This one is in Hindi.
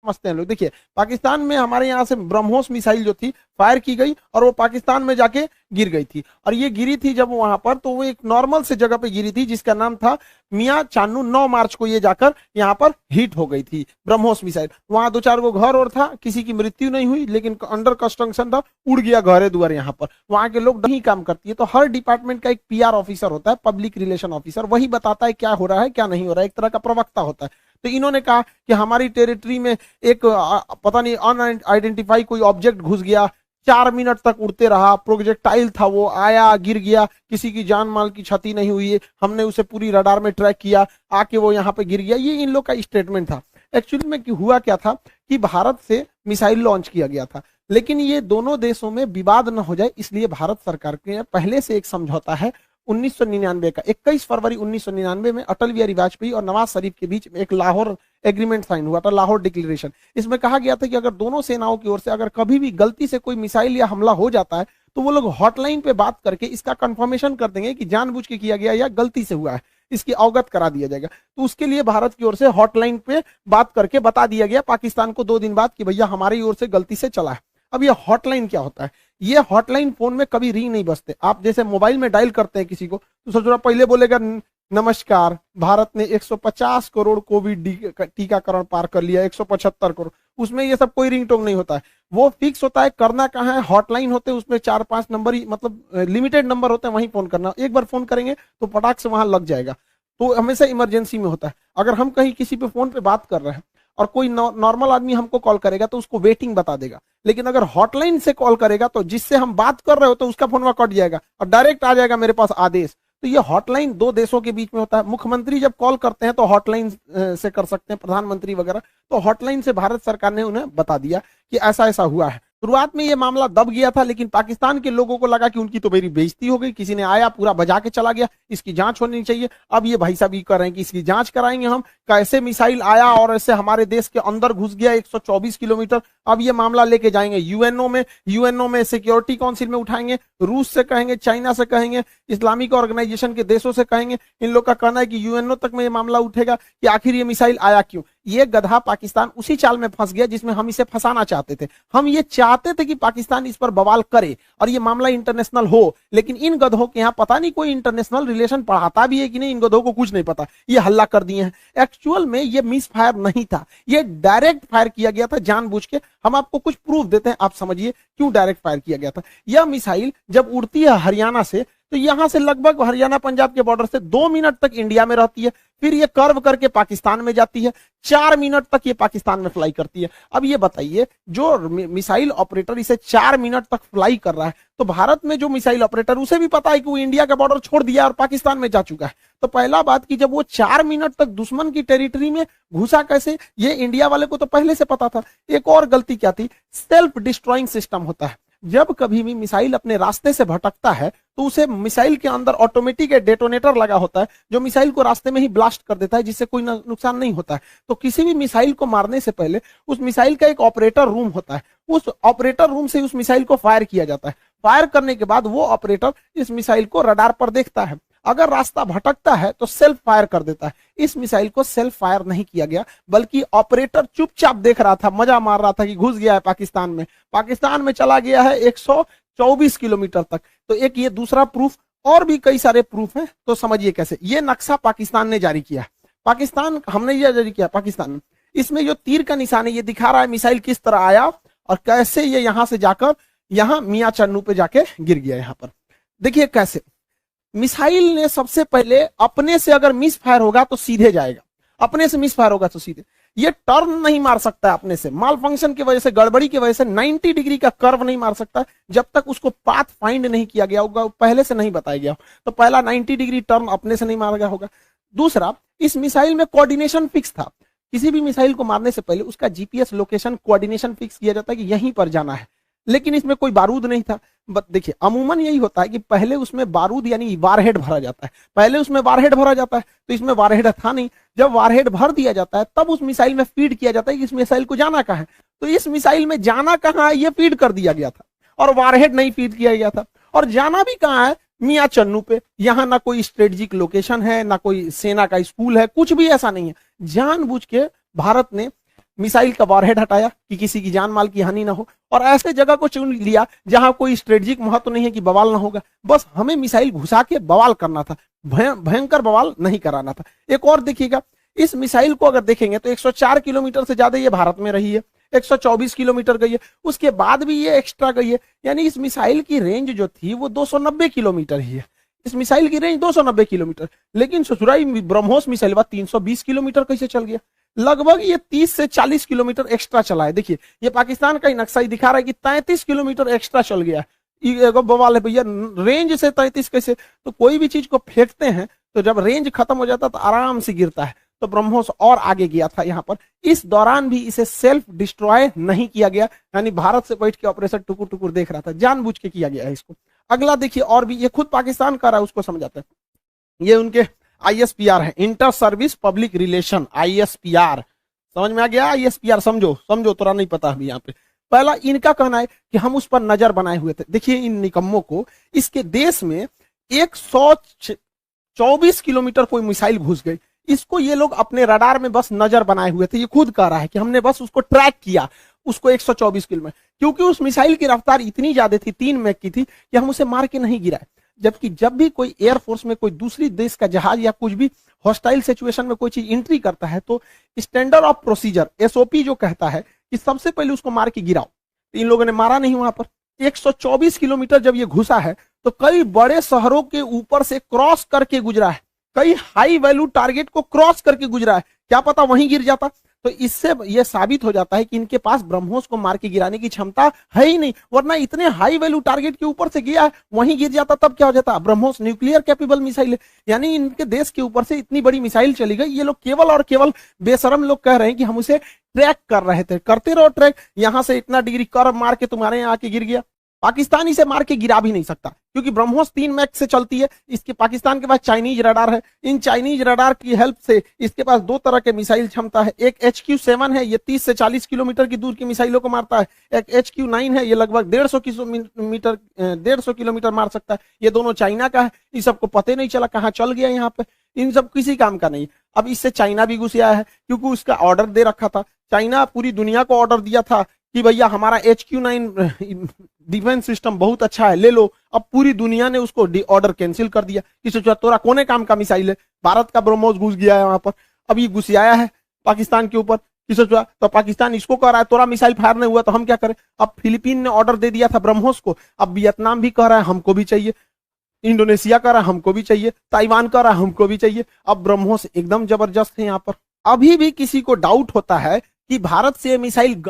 समझते हैं लोग। देखिए पाकिस्तान में हमारे यहाँ से ब्रह्मोस मिसाइल जो थी फायर की गई और वो पाकिस्तान में जाके गिर गई थी, और ये गिरी थी जब वहां पर, तो वो एक नॉर्मल से जगह पे गिरी थी जिसका नाम था मियां चानू। 9 मार्च को ये जाकर यहाँ पर हिट हो गई थी ब्रह्मोस मिसाइल। वहां 2-4 गो घर और था, किसी की मृत्यु नहीं हुई, लेकिन अंडर कंस्ट्रक्शन था, उड़ गया घरे दुआर। यहाँ पर वहां के लोग नहीं काम करती है, तो हर डिपार्टमेंट का एक पीआर ऑफिसर होता है, पब्लिक रिलेशन ऑफिसर, वही बताता है क्या हो रहा है क्या नहीं हो रहा है, एक तरह का प्रवक्ता होता है। तो इन्होंने कहा कि हमारी टेरिटरी में एक पता नहीं अनआइडेंटिफाई कोई ऑब्जेक्ट घुस गया, 4 मिनट तक उड़ते रहा, प्रोजेक्टाइल था, वो आया गिर गया, किसी की जान माल की क्षति नहीं हुई है, हमने उसे पूरी रडार में ट्रैक किया, आके वो यहाँ पे गिर गया। ये इन लोग का स्टेटमेंट था। एक्चुअली में हुआ क्या था कि भारत से मिसाइल लॉन्च किया गया था, लेकिन ये दोनों देशों में विवाद न हो जाए इसलिए भारत सरकार के पहले से एक समझौता है 1999 का। 21 फरवरी 1999 में अटल बिहारी वाजपेयी और नवाज शरीफ के बीच में एक लाहौर एग्रीमेंट साइन हुआ था, लाहौर डिक्लेरेशन। इसमें कहा गया था कि अगर दोनों सेनाओं की ओर से अगर कभी भी गलती से कोई मिसाइल या हमला हो जाता है तो वो लोग हॉटलाइन पे बात करके इसका कंफर्मेशन कर देंगे कि जानबूझ के किया गया या गलती से हुआ है, इसकी अवगत करा दिया जाएगा। तो उसके लिए भारत की ओर से हॉटलाइन पे बात करके बता दिया गया पाकिस्तान को 2 दिन बाद कि भैया हमारी ओर से गलती से चला है। अब ये हॉटलाइन क्या होता है? ये हॉटलाइन फोन में कभी रिंग नहीं बजते। आप जैसे मोबाइल में डायल करते हैं किसी को तो सोच रहा पहले बोलेगा नमस्कार, भारत ने 150 करोड़ कोविड टीकाकरण पार कर लिया, 175 करोड़, उसमें ये सब कोई रिंगटोन नहीं होता है। वो फिक्स होता है, करना कहाँ है, हॉटलाइन होते हैं, उसमें 4-5 नंबर ही, मतलब लिमिटेड नंबर होते हैं, वहीं फोन करना। एक बार फोन करेंगे तो पटाख से वहां लग जाएगा। तो हमेशा इमरजेंसी में होता है। अगर हम कहीं किसी पे फोन पे बात कर रहे हैं और कोई नॉर्मल आदमी हमको कॉल करेगा तो उसको वेटिंग बता देगा, लेकिन अगर हॉटलाइन से कॉल करेगा तो जिससे हम बात कर रहे हो तो उसका फोन वहां कट जाएगा और डायरेक्ट आ जाएगा मेरे पास आदेश। तो ये हॉटलाइन 2 देशों के बीच में होता है। मुख्यमंत्री जब कॉल करते हैं तो हॉटलाइन से कर सकते हैं, प्रधानमंत्री वगैरह, तो हॉटलाइन से भारत सरकार ने उन्हें बता दिया कि ऐसा ऐसा हुआ है। शुरुआत में ये मामला दब गया था, लेकिन पाकिस्तान के लोगों को लगा कि उनकी तो मेरी बेइज्जती हो गई, किसी ने आया पूरा बजा के चला गया, इसकी जांच होनी चाहिए। अब ये भाई साहब ये कर रहे हैं कि इसकी जांच कराएंगे हम, कैसे मिसाइल आया और ऐसे हमारे देश के अंदर घुस गया 124 किलोमीटर। अब ये मामला लेके जाएंगे यूएनओ में सिक्योरिटी काउंसिल में उठाएंगे, रूस से कहेंगे, चाइना से कहेंगे, इस्लामिक ऑर्गेनाइजेशन के देशों से कहेंगे। इन लोग का कहना है कि यूएनओ तक में ये मामला उठेगा कि आखिर ये मिसाइल आया क्यों। ये गधा पाकिस्तान उसी चाल में फंस गया जिसमें हम इसे फंसाना चाहते थे। हम ये चाहते थे कि पाकिस्तान इस पर बवाल करे और ये मामला इंटरनेशनल हो, लेकिन इन गधों के यहाँ पता नहीं कोई इंटरनेशनल रिलेशन पढ़ाता भी है कि नहीं, इन गधों को कुछ नहीं पता, ये हल्ला कर दिए हैं। एक्चुअल में ये मिस फायर नहीं था, ये डायरेक्ट फायर किया गया था जानबूझ के। हम आपको कुछ प्रूफ देते हैं, आप समझिए क्यों डायरेक्ट फायर किया गया था। यह मिसाइल जब उड़ती है हरियाणा से तो यहां से लगभग हरियाणा पंजाब के बॉर्डर से 2 मिनट तक इंडिया में रहती है, फिर ये कर्व करके पाकिस्तान में जाती है, 4 मिनट तक ये पाकिस्तान में फ्लाई करती है। अब ये बताइए जो मिसाइल ऑपरेटर इसे 4 मिनट तक फ्लाई कर रहा है, तो भारत में जो मिसाइल ऑपरेटर उसे भी पता है कि वो इंडिया का बॉर्डर छोड़ दिया और पाकिस्तान में जा चुका है। तो पहला बात कि जब वो 4 मिनट तक दुश्मन की टेरिटरी में घुसा कैसे, ये इंडिया वाले को तो पहले से पता था। एक और गलती क्या थी, सेल्फ डिस्ट्रॉइंग सिस्टम होता है। जब कभी भी मिसाइल अपने रास्ते से भटकता है तो उसे मिसाइल के अंदर ऑटोमेटिक डेटोनेटर लगा होता है जो मिसाइल को रास्ते में ही ब्लास्ट कर देता है, जिससे कोई नुकसान नहीं होता है। तो किसी भी मिसाइल को मारने से पहले उस मिसाइल का एक ऑपरेटर रूम होता है, उस ऑपरेटर रूम से उस मिसाइल को फायर किया जाता है। फायर करने के बाद वो ऑपरेटर इस मिसाइल को रडार पर देखता है, अगर रास्ता भटकता है तो सेल्फ फायर कर देता है। इस मिसाइल को सेल्फ फायर नहीं किया गया, बल्कि ऑपरेटर चुपचाप देख रहा था, मजा मार रहा था कि घुस गया है पाकिस्तान में चला गया है 124 किलोमीटर तक। तो एक ये दूसरा प्रूफ, और भी कई सारे प्रूफ हैं। तो समझिए कैसे। ये नक्शा पाकिस्तान ने जारी किया, हमने ये जारी किया पाकिस्तान। इसमें जो तीर का निशान है ये दिखा रहा है मिसाइल किस तरह आया और कैसे ये यहां से जाकर यहां मियां चन्नू पे जाके गिर गया। यहां पर देखिए कैसे मिसाइल ने सबसे पहले अपने से अगर मिस फायर होगा तो सीधे जाएगा, अपने से मिस फायर होगा तो सीधे। ये टर्न नहीं मार सकता है अपने से, माल फंक्शन की वजह से, गड़बड़ी की वजह से 90 डिग्री का कर्व नहीं मार सकता जब तक उसको पाथ फाइंड नहीं किया गया होगा, पहले से नहीं बताया गया। तो पहला 90 डिग्री टर्न अपने से नहीं मारा गया होगा। दूसरा, इस मिसाइल में कोऑर्डिनेशन फिक्स था। किसी भी मिसाइल को मारने से पहले उसका जीपीएस लोकेशन कोऑर्डिनेशन फिक्स किया जाता है कि यहीं पर जाना है, लेकिन इसमें कोई बारूद नहीं था। देखिए अमूमन यही होता है कि पहले उसमें बारूद यानी वारहेड भरा जाता है, तो इसमें वारहेड था नहीं। जब वारहेड भर दिया जाता है तब उस मिसाइल में फीड किया जाता है कि इस मिसाइल को जाना कहाँ है। तो इस मिसाइल में जाना कहाँ है ये फीड कर दिया गया था और वारहेड नहीं फीड किया गया था। और जाना भी कहाँ है, मियां चन्नू पे। यहाँ ना कोई स्ट्रेटेजिक लोकेशन है, ना कोई सेना का स्कूल है, कुछ भी ऐसा नहीं है। जानबूझ के भारत ने मिसाइल का वॉरहेड हटाया कि किसी की जान माल की हानि ना हो, और ऐसे जगह को चुन लिया जहां कोई स्ट्रेटेजिक महत्व नहीं है कि बवाल ना होगा, बस हमें मिसाइल घुसा के बवाल करना था, भयंकर बवाल नहीं कराना था। एक और देखिएगा, इस मिसाइल को अगर देखेंगे तो 104 किलोमीटर से ज्यादा ये भारत में रही है, 124 किलोमीटर गई है, उसके बाद भी ये एक्स्ट्रा गई है, यानी इस मिसाइल की रेंज जो थी वो 290 किलोमीटर ही है। इस मिसाइल की रेंज 290 किलोमीटर, लेकिन ससुराई ब्रह्मोस मिसाइल 320 किलोमीटर कैसे चल गया? लगभग ये 30 से 40 किलोमीटर एक्स्ट्रा चला है। देखिए ये पाकिस्तान का ही नक्शा ही दिखा रहा है कि 33 किलोमीटर एक्स्ट्रा चल गया है। बवाल है भैया, रेंज से 33 कैसे? तो कोई भी चीज को फेंकते हैं तो जब रेंज खत्म हो जाता है तो आराम से गिरता है, तो ब्रह्मोस और आगे गया था यहाँ पर। इस दौरान भी इसे सेल्फ डिस्ट्रॉय नहीं किया गया, यानी भारत से बैठ के ऑपरेशन टुकुर टुकुर देख रहा था, जानबूझ के किया गया है इसको। अगला देखिए, और भी ये खुद पाकिस्तान कर रहा है, उसको समझाते हैं। ये उनके ISPR है, inter service public relation, ISPR समझ में आ गया? ISPR समझो समझो, तोरा नहीं पता अभी यहाँ पे। पहला इनका कहना है कि हम उस पर नजर बनाए हुए थे। देखिए इन निकम्मों को, इसके देश में 124 किलोमीटर कोई मिसाइल घुस गई, इसको ये लोग अपने रडार में बस नजर बनाए हुए थे। ये खुद कह रहा है कि हमने बस उसको ट्रैक किया, उसको 124 किलोमीटर, क्योंकि उस मिसाइल की रफ्तार इतनी ज्यादा थी, 3 मैक की थी, कि हम उसे मार के नहीं गिराए। जबकि जब भी कोई एयरफोर्स में कोई दूसरी देश का जहाज या कुछ भी हॉस्टाइल सिचुएशन में कोई चीज एंट्री करता है, तो स्टैंडर्ड ऑफ प्रोसीजर SOP जो कहता है कि सबसे पहले उसको मार के गिराओ। तो इन लोगों ने मारा नहीं वहां पर। 124 किलोमीटर जब ये घुसा है तो कई बड़े शहरों के ऊपर से क्रॉस करके गुजरा है, कई हाई वैल्यू टारगेट को क्रॉस करके गुजरा है, क्या पता वहीं गिर जाता। तो इससे यह साबित हो जाता है कि इनके पास ब्रह्मोस को मार के गिराने की क्षमता है ही नहीं, वरना इतने हाई वैल्यू टारगेट के ऊपर से गया है, वहीं गिर जाता तब क्या हो जाता। ब्रह्मोस न्यूक्लियर कैपेबल मिसाइल है, यानी इनके देश के ऊपर से इतनी बड़ी मिसाइल चली गई। ये लोग केवल और केवल बेशरम लोग कह रहे हैं कि हम उसे ट्रैक कर रहे थे। करते रहो ट्रैक, यहां से इतना डिग्री कर्व मार के तुम्हारे यहाँ आके गिर गया। पाकिस्तान इसे मार के गिरा भी नहीं सकता, क्योंकि ब्रह्मोस 3 मैक से चलती है। इसके पाकिस्तान के पास चाइनीज रडार है, इन चाइनीज रडार की हेल्प से इसके पास 2 तरह के मिसाइल क्षमता है। एक HQ-7 है, ये 30 से 40 किलोमीटर की दूर की मिसाइलों को मारता है। एक HQ-9 है, ये लगभग 150 किलोमीटर मार सकता है। ये दोनों चाइना का है, इस सबको पता नहीं चला कहाँ चल गया यहाँ पे, इन सब किसी काम का नहीं। अब इससे चाइना भी घुस आया है, क्योंकि उसका ऑर्डर दे रखा था। चाइना पूरी दुनिया को ऑर्डर दिया था कि भैया हमारा HQ-9 डिफेंस सिस्टम बहुत अच्छा है, ले लो। अब पूरी दुनिया ने उसको ऑर्डर कैंसिल कर दिया कि सोचा तोरा कोने काम का मिसाइल है। भारत का ब्रह्मोस घुस गया है वहां पर, अब ये घुस आया है पाकिस्तान के ऊपर, कि सोचा तो पाकिस्तान इसको कह रहा है तोरा मिसाइल फायर नहीं हुआ तो हम क्या करें। अब फिलीपीन ने ऑर्डर दे दिया था ब्रह्मोस को, अब वियतनाम भी कह रहा है हमको भी चाहिए, इंडोनेशिया कह रहा है हमको भी चाहिए, ताइवान कह रहा है हमको भी चाहिए। अब ब्रह्मोस एकदम जबरदस्त है यहाँ पर। अभी भी किसी को डाउट होता है कि भारत से मिसाइल